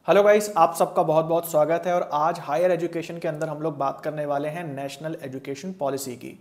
Hello guys, आप सबका बहुत बहुत स्वागत है। और आज हायर एजुकेशन के अंदर हम लोग बात करने वाले हैं नेशनल एजुकेशन पॉलिसी की।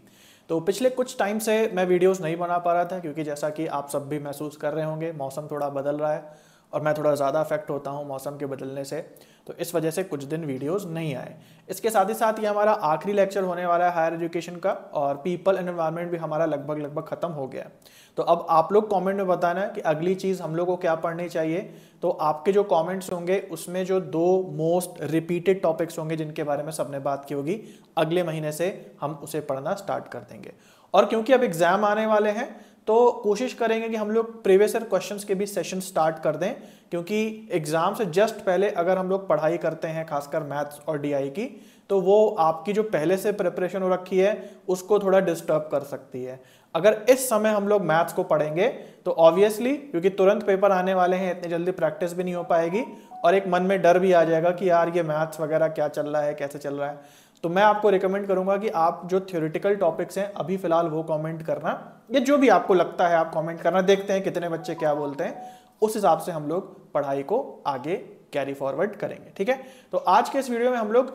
तो पिछले कुछ टाइम से मैं वीडियोस नहीं बना पा रहा था क्योंकि जैसा कि आप सब भी महसूस कर रहे होंगे, मौसम थोड़ा बदल रहा है और मैं थोड़ा ज़्यादा अफेक्ट होता हूँ मौसम के बदलने से। तो इस वजह से कुछ दिन वीडियोस नहीं आए। इसके साथ ही साथ ये हमारा आखिरी लेक्चर होने वाला है हायर एजुकेशन का, और पीपल एंड एनवायरनमेंट भी हमारा लगभग खत्म हो गया है। तो अब आप लोग कमेंट में बताना है कि अगली चीज़ हम लोग को क्या पढ़नी चाहिए। तो आपके जो कमेंट्स होंगे उसमें जो दो मोस्ट रिपीटेड टॉपिक्स होंगे जिनके बारे में सबने बात की होगी, अगले महीने से हम उसे पढ़ना स्टार्ट कर देंगे। और क्योंकि अब एग्जाम आने वाले हैं तो कोशिश करेंगे कि हम लोग प्रीवियस ईयर क्वेश्चंस के भी सेशन स्टार्ट कर दें, क्योंकि एग्जाम से जस्ट पहले अगर हम लोग पढ़ाई करते हैं खासकर मैथ्स और डीआई की, तो वो आपकी जो पहले से प्रिपरेशन हो रखी है उसको थोड़ा डिस्टर्ब कर सकती है। अगर इस समय हम लोग मैथ्स को पढ़ेंगे तो ऑब्वियसली, क्योंकि तुरंत पेपर आने वाले हैं, इतनी जल्दी प्रैक्टिस भी नहीं हो पाएगी और एक मन में डर भी आ जाएगा कि यार ये मैथ्स वगैरह क्या चल रहा है, कैसे चल रहा है। तो मैं आपको रिकमेंड करूंगा कि आप जो थ्योरेटिकल टॉपिक्स हैं अभी फिलहाल वो कमेंट करना, या जो भी आपको लगता है आप कमेंट करना, देखते हैं कितने बच्चे क्या बोलते हैं, उस हिसाब से हम लोग पढ़ाई को आगे कैरी फॉरवर्ड करेंगे। ठीक है, तो आज के इस वीडियो में हम लोग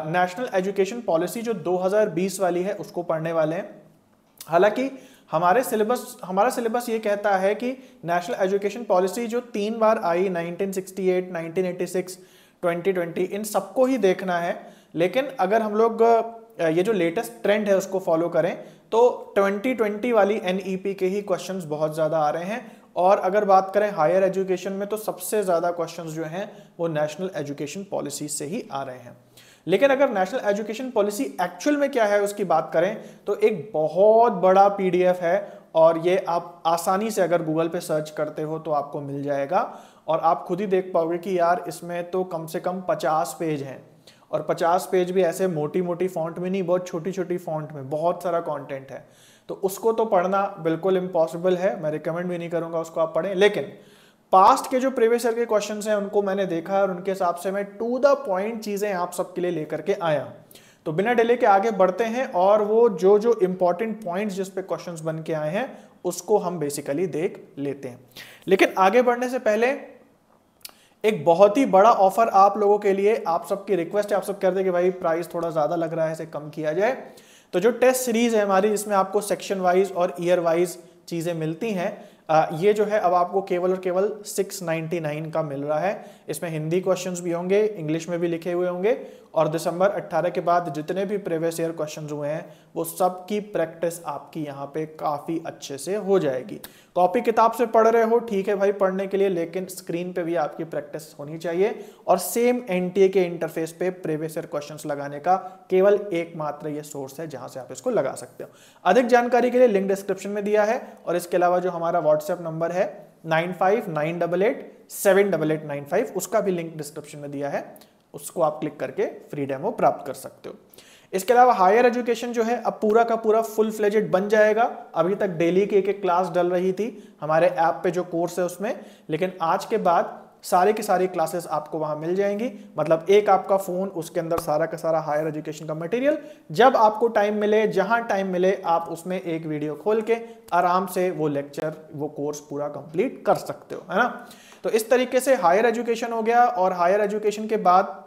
नेशनल एजुकेशन पॉलिसी जो 2020 वाली है उसको पढ़ने वाले हैं। हालांकि हमारा सिलेबस ये कहता है कि नेशनल एजुकेशन पॉलिसी जो 3 बार आई, 1968, 1986, 2020, इन सबको ही देखना है। लेकिन अगर हम लोग ये जो लेटेस्ट ट्रेंड है उसको फॉलो करें तो 2020 वाली एनईपी के ही क्वेश्चंस बहुत ज़्यादा आ रहे हैं। और अगर बात करें हायर एजुकेशन में तो सबसे ज़्यादा क्वेश्चंस जो हैं वो नेशनल एजुकेशन पॉलिसी से ही आ रहे हैं। लेकिन अगर नेशनल एजुकेशन पॉलिसी एक्चुअल में क्या है उसकी बात करें तो एक बहुत बड़ा पीडीएफ है, और ये आप आसानी से अगर गूगल पे सर्च करते हो तो आपको मिल जाएगा। और आप खुद ही देख पाओगे कि यार इसमें तो कम से कम 50 पेज हैं, और 50 पेज भी ऐसे मोटी मोटी फॉन्ट में नहीं, बहुत छोटी छोटी फॉन्ट में बहुत सारा कंटेंट है। तो उसको तो पढ़ना बिल्कुल इम्पॉसिबल है, मैं रिकमेंड भी नहीं करूंगा उसको आप पढ़ें। लेकिन पास्ट के जो प्रीवियस ईयर के क्वेश्चंस हैं उनको मैंने देखा है और उनके हिसाब से मैं टू द पॉइंट चीजें आप सबके लिए लेकर के आया। तो बिना डिले के आगे बढ़ते हैं और वो जो जो इंपॉर्टेंट पॉइंट्स जिस पे क्वेश्चंस बन के आए हैं उसको हम बेसिकली देख लेते हैं। लेकिन आगे बढ़ने से पहले एक बहुत ही बड़ा ऑफर आप लोगों के लिए, आप सबकी रिक्वेस्ट है, आप सब कहते हैं कि भाई प्राइस थोड़ा ज्यादा लग रहा है, इसे कम किया जाए। तो जो टेस्ट सीरीज है हमारी, इसमें आपको सेक्शन वाइज और ईयर वाइज चीजें मिलती हैं, ये जो है अब आपको केवल और केवल 699 का मिल रहा है। इसमें हिंदी क्वेश्चंस भी होंगे, इंग्लिश में भी लिखे हुए होंगे, और दिसंबर 18 के बाद जितने भी प्रीवियस ईयर क्वेश्चंस हुए हैं वो सब की प्रैक्टिस आपकी यहाँ पे काफ़ी अच्छे से हो जाएगी। कॉपी किताब से पढ़ रहे हो ठीक है भाई पढ़ने के लिए, लेकिन स्क्रीन पे भी आपकी प्रैक्टिस होनी चाहिए। और सेम एनटीए के इंटरफेस पे प्रीवियस ईयर क्वेश्चंस लगाने का केवल एकमात्र ये सोर्स है जहां से आप इसको लगा सकते हो। अधिक जानकारी के लिए लिंक डिस्क्रिप्शन में दिया है, और इसके अलावा जो हमारा व्हाट्सएप नंबर है 9598878895, उसका भी लिंक डिस्क्रिप्शन में दिया है, उसको आप क्लिक करके फ्री डेमो प्राप्त कर सकते हो। इसके अलावा हायर एजुकेशन जो है अब पूरा का पूरा फुल फ्लेजेड बन जाएगा। अभी तक डेली की एक क्लास डल रही थी हमारे ऐप पे जो कोर्स है उसमें, लेकिन आज के बाद सारी की सारी क्लासेस आपको वहां मिल जाएंगी। मतलब एक आपका फोन, उसके अंदर सारा का सारा हायर एजुकेशन का मटेरियल, जब आपको टाइम मिले, जहां टाइम मिले, आप उसमें एक वीडियो खोल के आराम से वो लेक्चर, वो कोर्स पूरा कंप्लीट कर सकते हो, है ना। तो इस तरीके से हायर एजुकेशन हो गया। और हायर एजुकेशन के बाद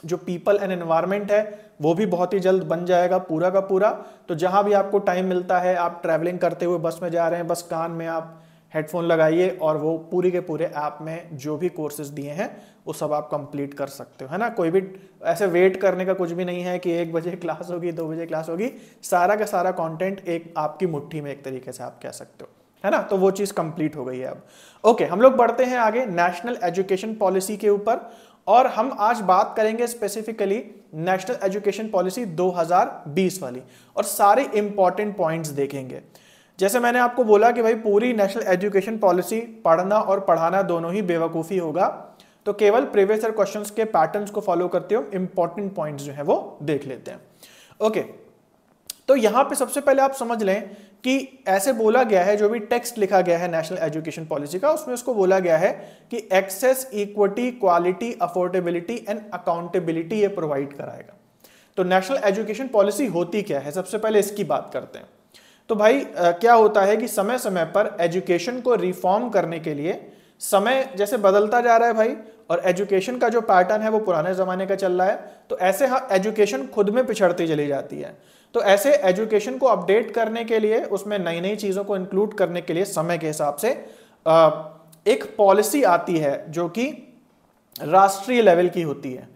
जो पीपल एंड एनवायरनमेंट है वो भी बहुत ही जल्द बन जाएगा पूरा का पूरा। तो जहां भी आपको टाइम मिलता है, आप ट्रैवलिंग करते हुए बस में जा रहे हैं, बस कान में आप हेडफोन लगाइए और वो पूरी के पूरे ऐप में जो भी कोर्सेज दिए हैं वो सब आप कंप्लीट कर सकते हो, है ना। कोई भी ऐसे वेट करने का कुछ भी नहीं है कि 1 बजे क्लास होगी, 2 बजे क्लास होगी। सारा का सारा कंटेंट एक आपकी मुट्ठी में एक तरीके से आप कह सकते हो, है ना। तो वो चीज कंप्लीट हो गई है अब। ओके, हम लोग बढ़ते हैं आगे नेशनल एजुकेशन पॉलिसी के ऊपर, और हम आज बात करेंगे स्पेसिफिकली नेशनल एजुकेशन पॉलिसी 2020 वाली, और सारे इंपॉर्टेंट पॉइंट्स देखेंगे। जैसे मैंने आपको बोला कि भाई पूरी नेशनल एजुकेशन पॉलिसी पढ़ना और पढ़ाना दोनों ही बेवकूफ़ी होगा, तो केवल प्रीवियस ईयर क्वेश्चंस के पैटर्न्स को फॉलो करते हो इंपॉर्टेंट पॉइंट्स जो है वो देख लेते हैं। ओके, तो यहां पे सबसे पहले आप समझ लें कि ऐसे बोला गया है, जो भी टेक्स्ट लिखा गया है नेशनल एजुकेशन पॉलिसी का, उसमें उसको बोला गया है कि access, equity, quality, affordability and accountability ये प्रोवाइड कराएगा। तो नेशनल एजुकेशन पॉलिसी होती क्या है, सबसे पहले इसकी बात करते हैं। तो भाई क्या होता है कि समय समय पर एजुकेशन को रिफॉर्म करने के लिए समय जैसे बदलता जा रहा है भाई, और एजुकेशन का जो पैटर्न है वो पुराने ज़माने का चल रहा है, तो ऐसे हाँ एजुकेशन खुद में पिछड़ती चली जाती है। तो ऐसे एजुकेशन को अपडेट करने के लिए, उसमें नई नई चीज़ों को इंक्लूड करने के लिए समय के हिसाब से एक पॉलिसी आती है जो कि राष्ट्रीय लेवल की होती है।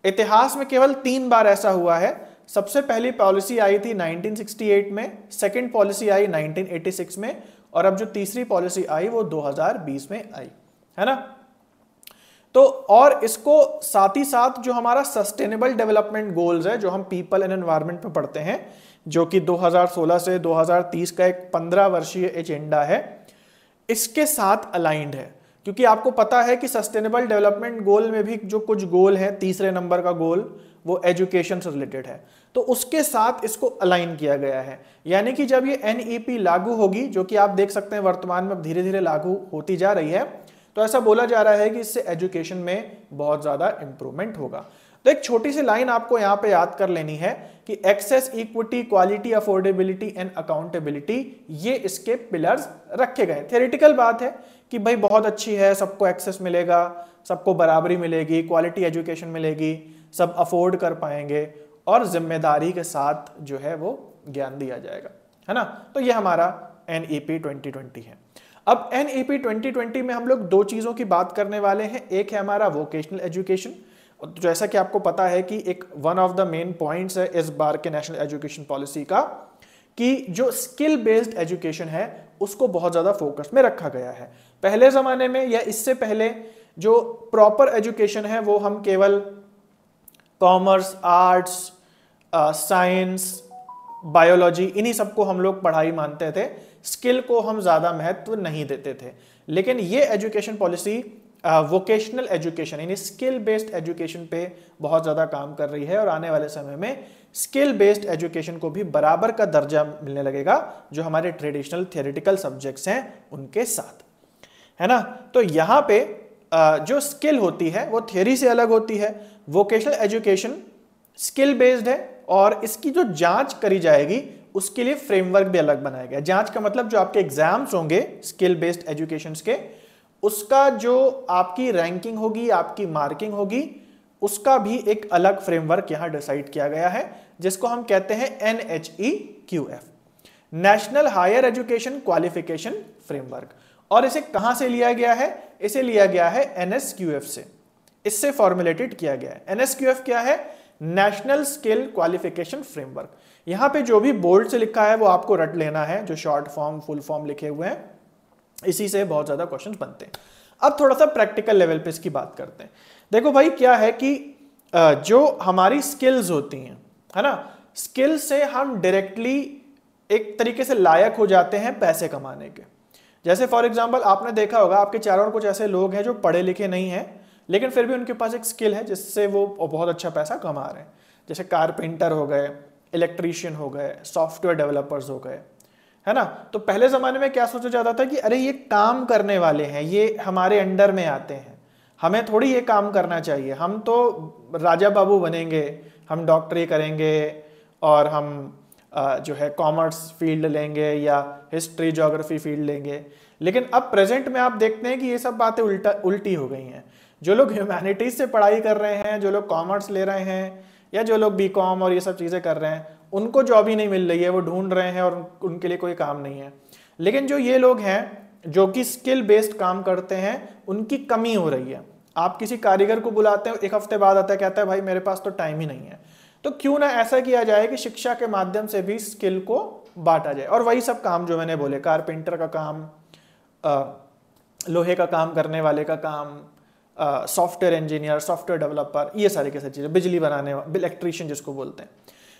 इतिहास में केवल 3 बार ऐसा हुआ है। सबसे पहली पॉलिसी आई थी 1968 में, सेकंड पॉलिसी आई 1986 में, और अब जो तीसरी पॉलिसी आई वो 2020 में आई, है ना। तो और इसको साथ ही साथ जो हमारा सस्टेनेबल डेवलपमेंट गोल्स है, जो हम पीपल एंड एनवायरनमेंट पे पढ़ते हैं, जो कि 2016 से 2030 का एक 15 वर्षीय एजेंडा है, इसके साथ अलाइंड है। क्योंकि आपको पता है कि सस्टेनेबल डेवलपमेंट गोल में भी जो कुछ गोल है, तीसरे नंबर का गोल वो एजुकेशन से रिलेटेड है, तो उसके साथ इसको अलाइन किया गया है। यानी कि जब ये NEP लागू होगी, जो कि आप देख सकते हैं वर्तमान में धीरे धीरे लागू होती जा रही है, तो ऐसा बोला जा रहा है कि इससे एजुकेशन में बहुत ज्यादा इंप्रूवमेंट होगा। तो एक छोटी सी लाइन आपको यहाँ पे याद कर लेनी है कि access, equity, quality, affordability and accountability, ये इसके पिलर्स रखे गए। थ्योरेटिकल बात है कि भाई बहुत अच्छी है, सबको एक्सेस मिलेगा, सबको बराबरी मिलेगी, क्वालिटी एजुकेशन मिलेगी, सब अफोर्ड कर पाएंगे और जिम्मेदारी के साथ जो है वो ज्ञान दिया जाएगा, है ना। तो ये हमारा NEP 2020 है। अब NEP 2020 में हम लोग 2 चीजों की बात करने वाले हैं। एक है हमारा वोकेशनल एजुकेशन, जैसा कि आपको पता है कि एक one of the main points है इस बार के नेशनल एजुकेशन पॉलिसी का, कि जो स्किल बेस्ड एजुकेशन है उसको बहुत ज्यादा फोकस में रखा गया है। पहले जमाने में या इससे पहले जो प्रॉपर एजुकेशन है वो हम केवल कॉमर्स, आर्ट्स, साइंस, बायोलॉजी, इन्हीं सबको हम लोग पढ़ाई मानते थे, स्किल को हम ज्यादा महत्व नहीं देते थे। लेकिन ये एजुकेशन पॉलिसी वोकेशनल एजुकेशन यानी स्किल बेस्ड एजुकेशन पे बहुत ज्यादा काम कर रही है, और आने वाले समय में स्किल बेस्ड एजुकेशन को भी बराबर का दर्जा मिलने लगेगा जो हमारे ट्रेडिशनल थियोरेटिकल सब्जेक्ट्स हैं उनके साथ, है ना। तो यहाँ पे जो स्किल होती है वो थियोरी से अलग होती है। वोकेशनल एजुकेशन स्किल बेस्ड है और इसकी जो जांच करी जाएगी उसके लिए फ्रेमवर्क भी अलग बनाया गया। जांच का मतलब जो आपके एग्जाम्स होंगे स्किल बेस्ड एजुकेशन के, उसका जो आपकी रैंकिंग होगी, आपकी मार्किंग होगी, उसका भी एक अलग फ्रेमवर्क यहां डिसाइड किया गया है, जिसको हम कहते हैं NHEQF, national higher education qualification framework. और इसे कहां से लिया गया है? इसे लिया गया है NSQF से, इससे फॉर्मुलेटेड किया गया है। NSQF क्या है? National skill qualification framework. यहां पे जो भी बोल्ड से लिखा है वो आपको रट लेना है, जो शॉर्ट फॉर्म फुल फॉर्म लिखे हुए हैं, इसी से बहुत ज्यादा क्वेश्चंस बनते हैं। अब थोड़ा सा प्रैक्टिकल लेवल पे इसकी बात करते हैं। देखो भाई क्या है कि जो हमारी स्किल्स होती हैं, है ना, स्किल से हम डायरेक्टली एक तरीके से लायक हो जाते हैं पैसे कमाने के। जैसे फॉर एग्जांपल आपने देखा होगा आपके चारों ओर कुछ ऐसे लोग हैं जो पढ़े लिखे नहीं हैं, लेकिन फिर भी उनके पास एक स्किल है जिससे वो बहुत अच्छा पैसा कमा रहे हैं। जैसे कारपेंटर हो गए, इलेक्ट्रीशियन हो गए, सॉफ्टवेयर डेवलपर्स हो गए, है ना। तो पहले जमाने में क्या सोचा जाता था कि अरे ये काम करने वाले हैं, ये हमारे अंडर में आते हैं, हमें थोड़ी ये काम करना चाहिए, हम तो राजा बाबू बनेंगे, हम डॉक्टरी करेंगे और हम जो है कॉमर्स फील्ड लेंगे या हिस्ट्री ज्योग्राफी फील्ड लेंगे। लेकिन अब प्रेजेंट में आप देखते हैं कि ये सब बातें उल्टी हो गई हैं। जो लोग ह्यूमैनिटीज से पढ़ाई कर रहे हैं, जो लोग कॉमर्स ले रहे हैं या जो लोग BCom और ये सब चीज़ें कर रहे हैं, उनको जॉब ही नहीं मिल रही है, वो ढूंढ रहे हैं और उनके लिए कोई काम नहीं है। लेकिन जो ये लोग हैं जो कि स्किल बेस्ड काम करते हैं, उनकी कमी हो रही है। आप किसी कारीगर को बुलाते हैं, एक हफ्ते बाद आता है, कहता है भाई मेरे पास तो टाइम ही नहीं है। तो क्यों ना ऐसा किया जाए कि शिक्षा के माध्यम से भी स्किल को बांटा जाए, और वही सब काम जो मैंने बोले, कारपेंटर का काम, लोहे का काम करने वाले का काम, सॉफ्टवेयर इंजीनियर, सॉफ्टवेयर डेवलपर, ये सारी कैसी चीज़ें, बिजली बनाने वाले, इलेक्ट्रीशियन जिसको बोलते हैं,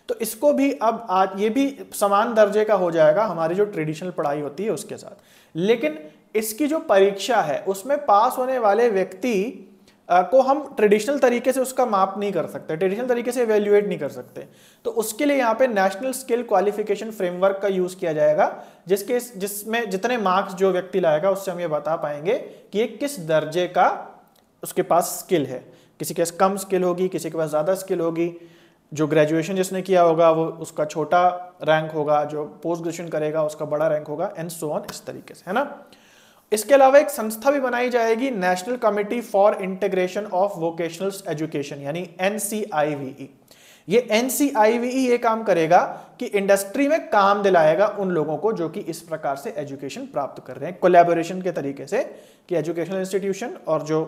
तो इसको भी अब आज ये भी समान दर्जे का हो जाएगा हमारी जो ट्रेडिशनल पढ़ाई होती है उसके साथ। लेकिन इसकी जो परीक्षा है उसमें पास होने वाले व्यक्ति को हम ट्रेडिशनल तरीके से उसका माप नहीं कर सकते, ट्रेडिशनल तरीके से इवेल्युएट नहीं कर सकते। तो उसके लिए यहाँ पे नेशनल स्किल क्वालिफिकेशन फ्रेमवर्क का यूज किया जाएगा, जिसमें जितने मार्क्स जो व्यक्ति लाएगा उससे हम ये बता पाएंगे कि ये किस दर्जे का उसके पास स्किल है। किसी के पास कम स्किल होगी, किसी के पास ज़्यादा स्किल होगी। जो ग्रेजुएशन जिसने किया होगा वो उसका छोटा रैंक होगा, जो पोस्ट ग्रेजुएशन करेगा उसका बड़ा रैंक होगा, एंड सो ऑन, इस तरीके से, है ना। इसके अलावा एक संस्था भी बनाई जाएगी, national committee for integration of vocational education यानी NCIVE। ये NCIVE ये काम करेगा कि इंडस्ट्री में काम दिलाएगा उन लोगों को जो कि इस प्रकार से एजुकेशन प्राप्त कर रहे हैं कोलैबोरेशन के तरीके से, कि एजुकेशनल इंस्टीट्यूशन और जो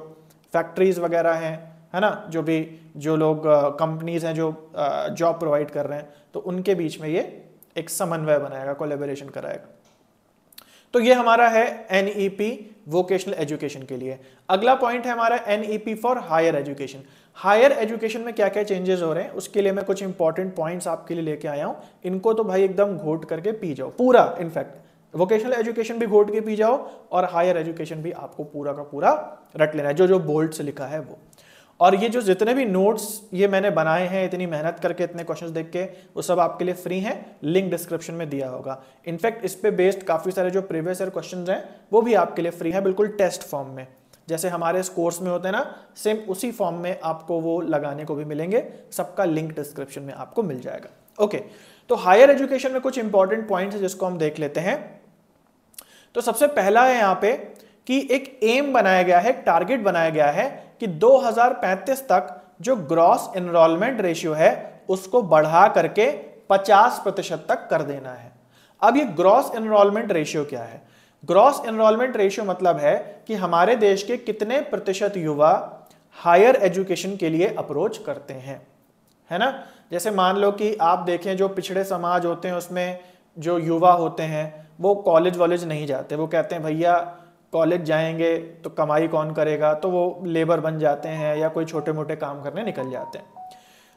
फैक्ट्रीज वगैरह हैं, है ना, जो लोग कंपनीज हैं जो जॉब प्रोवाइड कर रहे हैं, तो उनके बीच में ये एक समन्वय बनाएगा, कोलैबोरेशन कराएगा। तो ये हमारा है NEP वोकेशनल एजुकेशन के लिए। अगला पॉइंट है हमारा NEP for higher education. Higher education में क्या क्या चेंजेस हो रहे हैं उसके लिए मैं कुछ इंपॉर्टेंट पॉइंट्स आपके लिए लेके आया हूं। इनको तो भाई एकदम घोट करके पी जाओ पूरा, इनफैक्ट वोकेशनल एजुकेशन भी घोट के पी जाओ और हायर एजुकेशन भी आपको पूरा का पूरा रट लेना है, जो बोल्ड से लिखा है वो। और ये जो जितने भी नोट्स ये मैंने बनाए हैं इतनी मेहनत करके, इतने क्वेश्चंस देख के, वो सब आपके लिए फ्री हैं, लिंक डिस्क्रिप्शन में दिया होगा। इनफैक्ट इस पे बेस्ड काफी सारे जो प्रीवियस ईयर क्वेश्चंस हैं वो भी आपके लिए फ्री हैं, बिल्कुल टेस्ट फॉर्म में, जैसे हमारे इस कोर्स में होते हैं ना, सेम उसी फॉर्म में आपको वो लगाने को भी मिलेंगे। सबका लिंक डिस्क्रिप्शन में आपको मिल जाएगा। ओके, तो हायर एजुकेशन में कुछ इंपॉर्टेंट पॉइंट्स है जिसको हम देख लेते हैं। तो सबसे पहला है यहाँ पे कि एक एम बनाया गया है, एक टारगेट बनाया गया है कि 2035 तक जो ग्रॉस एनरोलमेंट रेशियो है उसको बढ़ा करके 50% तक कर देना है। अब ये ग्रॉस एनरोलमेंट रेशियो क्या है? ग्रॉस एनरोलमेंट रेशियो मतलब है कि हमारे देश के कितने प्रतिशत युवा हायर एजुकेशन के लिए अप्रोच करते हैं, है ना। जैसे मान लो कि आप देखें जो पिछड़े समाज होते हैं उसमें जो युवा होते हैं वो कॉलेज वॉलेज नहीं जाते, वो कहते हैं भैया कॉलेज जाएंगे तो कमाई कौन करेगा, तो वो लेबर बन जाते हैं या कोई छोटे मोटे काम करने निकल जाते हैं।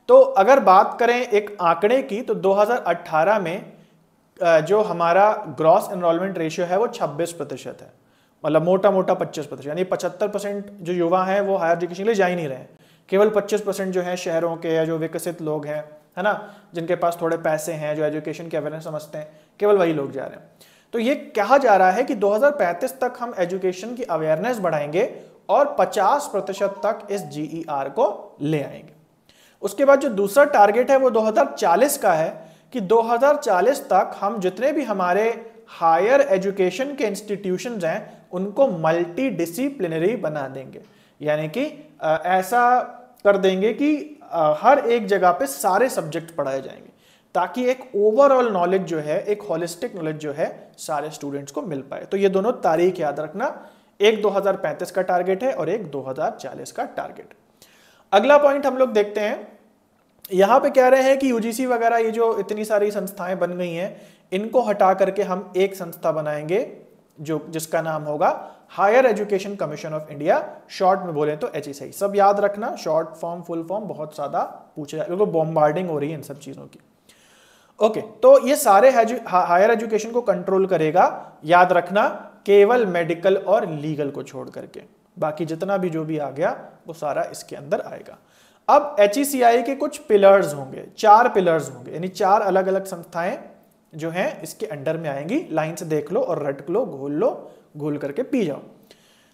तो अगर बात करें एक आंकड़े की तो 2018 में जो हमारा ग्रॉस एनरोलमेंट रेशियो है वो 26% है, मतलब मोटा मोटा 25%, यानी 75% जो युवा हैं वो हायर एजुकेशन के लिए जा ही नहीं रहे हैं। केवल 25% जो है शहरों के या जो विकसित लोग हैं, है ना, जिनके पास थोड़े पैसे हैं, जो एजुकेशन के अवेयरनेस समझते हैं, केवल वही लोग जा रहे हैं। तो ये कहा जा रहा है कि 2035 तक हम एजुकेशन की अवेयरनेस बढ़ाएंगे और 50% तक इस GER को ले आएंगे। उसके बाद जो दूसरा टारगेट है वो 2040 का है कि 2040 तक हम जितने भी हमारे हायर एजुकेशन के इंस्टीट्यूशंस हैं उनको मल्टी डिसिप्लिनरी बना देंगे, यानी कि ऐसा कर देंगे कि हर एक जगह पे सारे सब्जेक्ट पढ़ाए जाएंगे, ताकि एक ओवरऑल नॉलेज जो है, एक होलिस्टिक नॉलेज जो है सारे स्टूडेंट्स को मिल पाए। तो ये दोनों तारीख याद रखना, एक 2035 का टारगेट है और एक 2040 का टारगेट। अगला पॉइंट हम लोग देखते हैं, यहां पे कह रहे हैं कि UGC वगैरह ये जो इतनी सारी संस्थाएं बन गई हैं इनको हटा करके हम एक संस्था बनाएंगे जिसका नाम होगा higher education commission of India, short में बोले तो HECI। सब याद रखना, शॉर्ट फॉर्म फुल फॉर्म बहुत ज्यादा पूछे जाए क्योंकि बॉम्बार्डिंग हो रही है इन सब चीजों की। ओके, तो ये सारे हायर एजुकेशन को कंट्रोल करेगा, याद रखना, केवल मेडिकल और लीगल को छोड़ करके, बाकी जितना भी जो भी आ गया वो सारा इसके अंदर आएगा। अब HECI के कुछ पिलर्स होंगे, 4 पिलर्स होंगे, यानी 4 अलग अलग संस्थाएं जो हैं इसके अंडर में आएंगी। लाइन से देख लो और रट लो, घोल करके पी जाओ।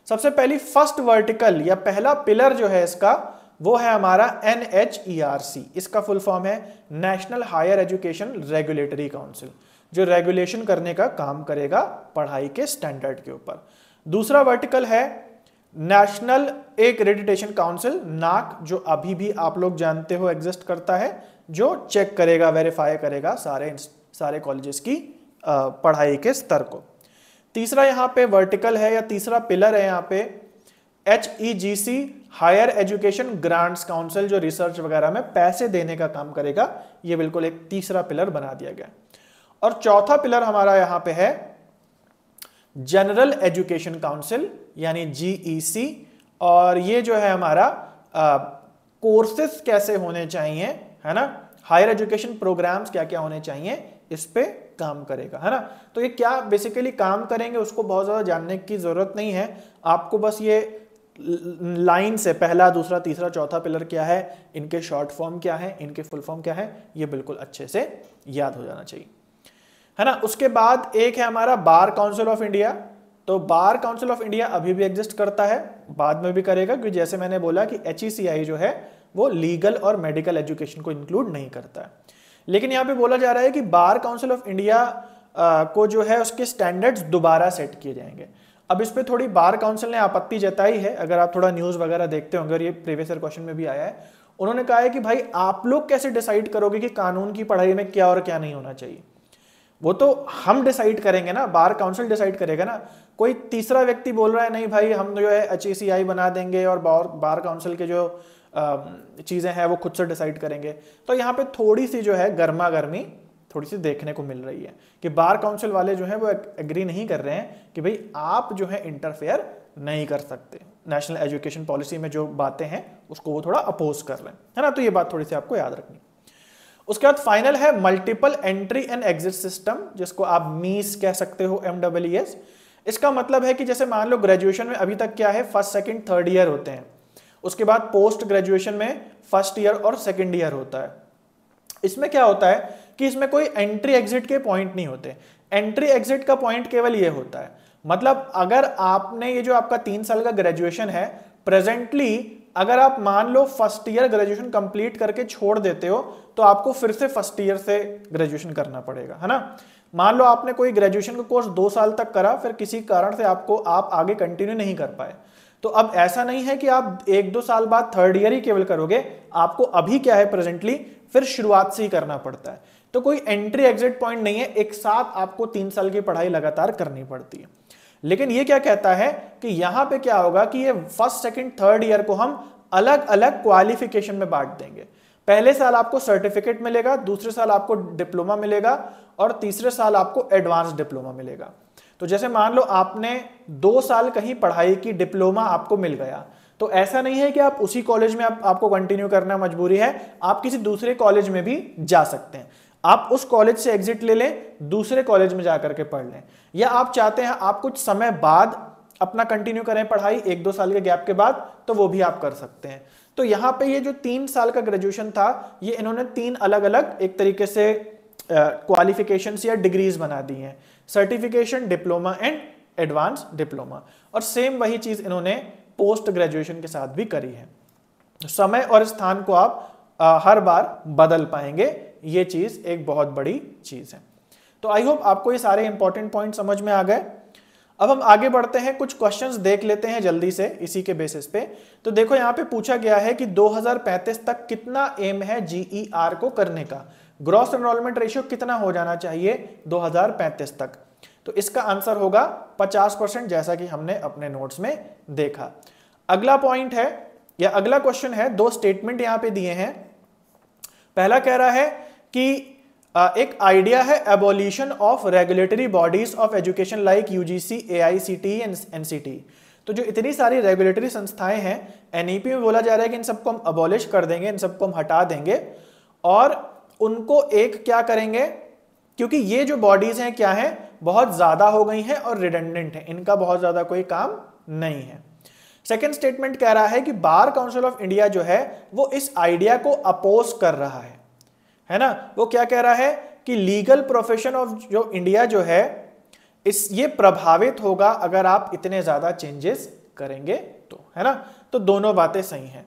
सबसे पहली फर्स्ट वर्टिकल या पहला पिलर जो है इसका वो है हमारा NHERC। इसका फुल फॉर्म है national higher education regulatory council, जो रेगुलेशन करने का काम करेगा पढ़ाई के स्टैंडर्ड के ऊपर। दूसरा वर्टिकल है नेशनल एक्रेडिटेशन काउंसिल, नाक, जो अभी भी आप लोग जानते हो एग्जिस्ट करता है, जो चेक करेगा, वेरीफाई करेगा सारे कॉलेजेस की पढ़ाई के स्तर को। तीसरा यहाँ पे वर्टिकल है या तीसरा पिलर है यहाँ पे HEGC higher education grants council, जो रिसर्च वगैरह में पैसे देने का काम करेगा। ये बिल्कुल एक तीसरा पिलर बना दिया गया। और चौथा पिलर हमारा यहाँ पे है जनरल एजुकेशन काउंसिल यानी GEC, और ये जो है हमारा कोर्सेस कैसे होने चाहिए, है ना, हायर एजुकेशन प्रोग्राम्स क्या क्या होने चाहिए, इस पे काम करेगा, है ना। तो ये क्या बेसिकली काम करेंगे उसको बहुत ज्यादा जानने की जरूरत नहीं है, आपको बस ये लाइन से पहला, दूसरा, तीसरा, चौथा पिलर क्या है, इनके शॉर्ट फॉर्म क्या है, इनके फुल फॉर्म क्या है, ये बिल्कुल अच्छे से याद हो जाना चाहिए, है ना। उसके बाद एक है हमारा बार काउंसिल ऑफ इंडिया। तो बार काउंसिल ऑफ इंडिया अभी भी एग्जिस्ट करता है, बाद में भी करेगा, क्योंकि जैसे मैंने बोला कि HECI जो है वो लीगल और मेडिकल एजुकेशन को इंक्लूड नहीं करता है। लेकिन यहाँ पे बोला जा रहा है कि बार काउंसिल ऑफ इंडिया को जो है उसके स्टैंडर्ड्स दोबारा सेट किए जाएंगे। अब इस पे थोड़ी बार काउंसिल ने आपत्ति जताई है, अगर आप थोड़ा न्यूज़ वगैरह देखते होंगे और ये प्रीवियस ईयर क्वेश्चन में भी आया है। उन्होंने कहा है कि भाई आप लोग कैसे डिसाइड करोगे कि कानून की पढ़ाई में क्या और क्या नहीं होना चाहिए? वो तो हम डिसाइड करेंगे ना, बार काउंसिल डिसाइड करेगा ना। कोई तीसरा व्यक्ति बोल रहा है नहीं भाई हम जो है HECI बना देंगे और बार काउंसिल के जो चीज़ें हैं वो खुद से डिसाइड करेंगे। तो यहाँ पे थोड़ी सी जो है गर्मा गर्मी थोड़ी सी देखने को मिल रही है कि बार काउंसिल वाले जो हैं वो एग्री नहीं कर रहे हैं कि भाई आप जो है इंटरफेयर नहीं कर सकते, नेशनल एजुकेशन पॉलिसी में जो बातें हैं उसको वो थोड़ा अपोज कर रहे हैं, है ना। तो ये बात थोड़ी सी आपको याद रखनी। उसके बाद फाइनल है multiple entry and exit system, जिसको आप मीस कह सकते हो, MEES। इसका मतलब है कि जैसे मान लो ग्रेजुएशन में अभी तक क्या है, फर्स्ट सेकंड थर्ड ईयर होते हैं, उसके बाद पोस्ट ग्रेजुएशन में फर्स्ट ईयर और सेकंड ईयर होता है। इसमें क्या होता है कि इसमें कोई एंट्री एग्जिट के पॉइंट नहीं होते। एंट्री एग्जिट का पॉइंट केवल ये होता है, मतलब अगर आपने ये जो आपका 3 साल का ग्रेजुएशन है, प्रेजेंटली अगर आप मान लो फर्स्ट ईयर ग्रेजुएशन कंप्लीट करके छोड़ देते हो तो आपको फिर से फर्स्ट ईयर से ग्रेजुएशन करना पड़ेगा, है ना। मान लो आपने कोई ग्रेजुएशन का कोर्स 2 साल तक करा, फिर किसी कारण से आप आगे कंटिन्यू नहीं कर पाए, तो अब ऐसा नहीं है कि आप 1-2 साल बाद थर्ड ईयर ही केवल करोगे, आपको अभी क्या है प्रेजेंटली फिर शुरुआत से ही करना पड़ता है। तो कोई एंट्री एग्जिट पॉइंट नहीं है, एक साथ आपको 3 साल की पढ़ाई लगातार करनी पड़ती है। लेकिन ये क्या कहता है कि यहां पे क्या होगा कि ये फर्स्ट सेकंड थर्ड ईयर को हम अलग अलग क्वालिफिकेशन में बांट देंगे। पहले साल आपको सर्टिफिकेट मिलेगा, दूसरे साल आपको डिप्लोमा मिलेगा और तीसरे साल आपको एडवांस डिप्लोमा मिलेगा। तो जैसे मान लो आपने 2 साल कहीं पढ़ाई की, डिप्लोमा आपको मिल गया, तो ऐसा नहीं है कि आप उसी कॉलेज में आपको कंटिन्यू करना मजबूरी है, आप किसी दूसरे कॉलेज में भी जा सकते हैं। आप उस कॉलेज से एग्जिट ले लें, दूसरे कॉलेज में जाकर के पढ़ लें, या आप चाहते हैं आप कुछ समय बाद अपना कंटिन्यू करें पढ़ाई 1-2 साल के गैप के बाद, तो वो भी आप कर सकते हैं। तो यहाँ पे ये जो 3 साल का ग्रेजुएशन था, ये इन्होंने 3 अलग अलग एक तरीके से क्वालिफिकेशंस या डिग्रीज बना दी हैं, certification, diploma and advance diploma. और सेम वही चीज इन्होंने पोस्ट ग्रेजुएशन के साथ भी करी है। समय और स्थान को आप हर बार बदल पाएंगे, ये चीज एक बहुत बड़ी चीज है। तो आई होप आपको ये सारे इंपॉर्टेंट पॉइंट समझ में आ गए। अब हम आगे बढ़ते हैं, कुछ क्वेश्चंस देख लेते हैं जल्दी से इसी के बेसिस पे। तो देखो यहाँ पे पूछा गया है कि 2035 तक कितना एम है GER को करने का, ग्रॉस एनरोलमेंट रेशियो कितना हो जाना चाहिए 2035 तक। तो इसका आंसर होगा 50%, जैसा कि हमने अपने नोट्स में देखा। अगला पॉइंट है या अगला क्वेश्चन है, 2 स्टेटमेंट यहां पे दिए हैं। पहला कह रहा है कि एक आइडिया है abolition of regulatory bodies of education like UGC, AICTE and NCT। तो जो इतनी सारी रेगुलेटरी संस्थाएं हैं, NEP में बोला जा रहा है कि इन सबको हम अबॉलिश कर देंगे, इन सबको हम हटा देंगे और उनको एक क्या करेंगे, क्योंकि ये जो बॉडीज हैं क्या है, बहुत ज्यादा हो गई हैं और रिडंडेंट है, इनका बहुत ज्यादा कोई काम नहीं है। सेकेंड स्टेटमेंट कह रहा है कि बार काउंसिल ऑफ इंडिया जो है वो इस आइडिया को अपोज कर रहा है ना। वो क्या कह रहा है कि लीगल प्रोफेशन ऑफ जो इंडिया जो है ये प्रभावित होगा अगर आप इतने ज्यादा चेंजेस करेंगे तो, है ना। तो दोनों बातें सही हैं।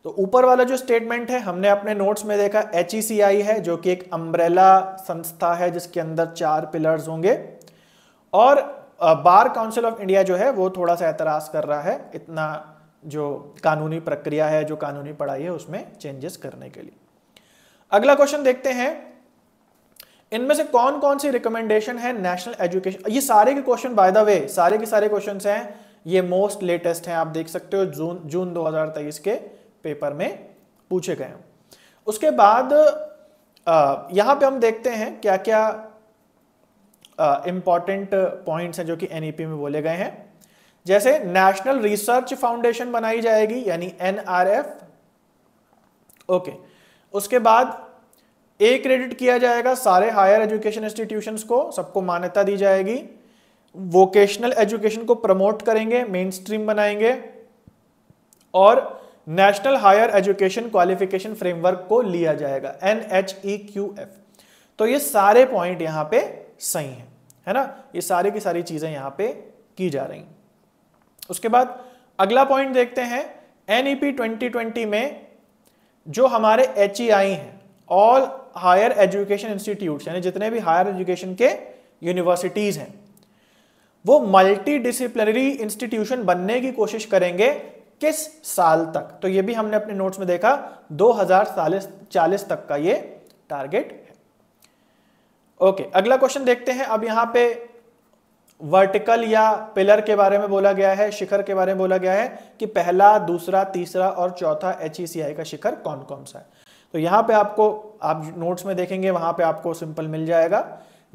तो ऊपर वाला जो स्टेटमेंट है हमने अपने नोट्स में देखा, HECI है जो कि एक अम्ब्रेला संस्था है जिसके अंदर 4 पिलर्स होंगे, और बार काउंसिल ऑफ इंडिया जो है वो थोड़ा सा एतराज कर रहा है इतना जो कानूनी प्रक्रिया है, जो कानूनी पढ़ाई है उसमें चेंजेस करने के लिए। अगला क्वेश्चन देखते हैं, इनमें से कौन कौन सी रिकमेंडेशन है नेशनल एजुकेशन। ये सारे के क्वेश्चन बाय द वे सारे के सारे क्वेश्चन हैं, ये मोस्ट लेटेस्ट हैं, आप देख सकते हो जून 2023 के पेपर में पूछे गए हैं। उसके बाद यहां पे हम देखते हैं क्या क्या इंपॉर्टेंट पॉइंट्स हैं जो कि NEP में बोले गए हैं। जैसे नेशनल रिसर्च फाउंडेशन बनाई जाएगी यानी NRF, ओके। उसके बाद क्रेडिट किया जाएगा सारे हायर एजुकेशन इंस्टीट्यूशंस को, सबको मान्यता दी जाएगी। वोकेशनल एजुकेशन को प्रमोट करेंगे, मेन स्ट्रीम बनाएंगे, और national higher education qualification framework को लिया जाएगा, NHEQF। तो ये सारे पॉइंट यहां पे सही है ना, ये सारी की सारी चीजें यहां पे की जा रही हैं। उसके बाद अगला पॉइंट देखते हैं, NEP 2020 में जो हमारे HEI हैं, ऑल हायर एजुकेशन इंस्टीट्यूट्स, यानी जितने भी हायर एजुकेशन के यूनिवर्सिटीज हैं, वो मल्टी डिसिप्लिनरी इंस्टीट्यूशन बनने की कोशिश करेंगे किस साल तक? तो ये भी हमने अपने नोट्स में देखा 2040 तक का ये टारगेट है। ओके, अगला क्वेश्चन देखते हैं। अब यहां पे वर्टिकल या पिलर के बारे में बोला गया है, शिखर के बारे में बोला गया है कि पहला, दूसरा, तीसरा और चौथा HECI का शिखर कौन कौन सा है। तो यहां पे आपको, आप नोट्स में देखेंगे वहां पे आपको सिंपल मिल जाएगा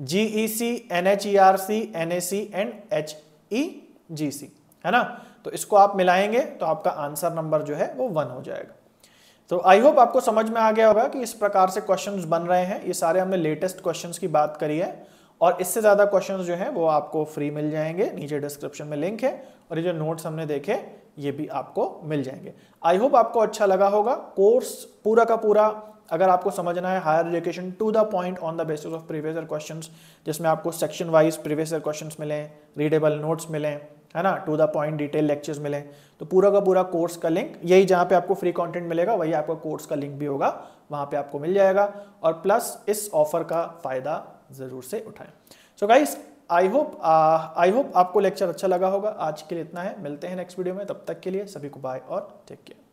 GEC, NHERC, NAC and HEGC, है ना। तो इसको आप मिलाएंगे तो आपका आंसर नंबर जो है वो 1 हो जाएगा। तो आई होप आपको समझ में आ गया होगा कि इस प्रकार से क्वेश्चंस बन रहे हैं। ये सारे हमने लेटेस्ट क्वेश्चंस की बात करी है और इससे ज्यादा क्वेश्चंस जो हैं वो आपको फ्री मिल जाएंगे, नीचे डिस्क्रिप्शन में लिंक है और ये जो नोट्स हमने देखे ये भी आपको मिल जाएंगे। आई होप आपको अच्छा लगा होगा। कोर्स पूरा का पूरा अगर आपको समझना है higher education to the point on the basis of previous year questions, जिसमें आपको section wise previous year questions मिले, रीडेबल नोट्स मिले, है ना, to the point detail lectures मिले, तो पूरा का पूरा कोर्स का लिंक यही, जहाँ पे आपको फ्री कंटेंट मिलेगा वही आपका कोर्स का लिंक भी होगा, वहाँ पे आपको मिल जाएगा। और प्लस इस ऑफर का फायदा जरूर से उठाएं। सो गाइस, आई होप आपको लेक्चर अच्छा लगा होगा। आज के लिए इतना है, मिलते हैं नेक्स्ट वीडियो में, तब तक के लिए सभी को बाय और टेक केयर।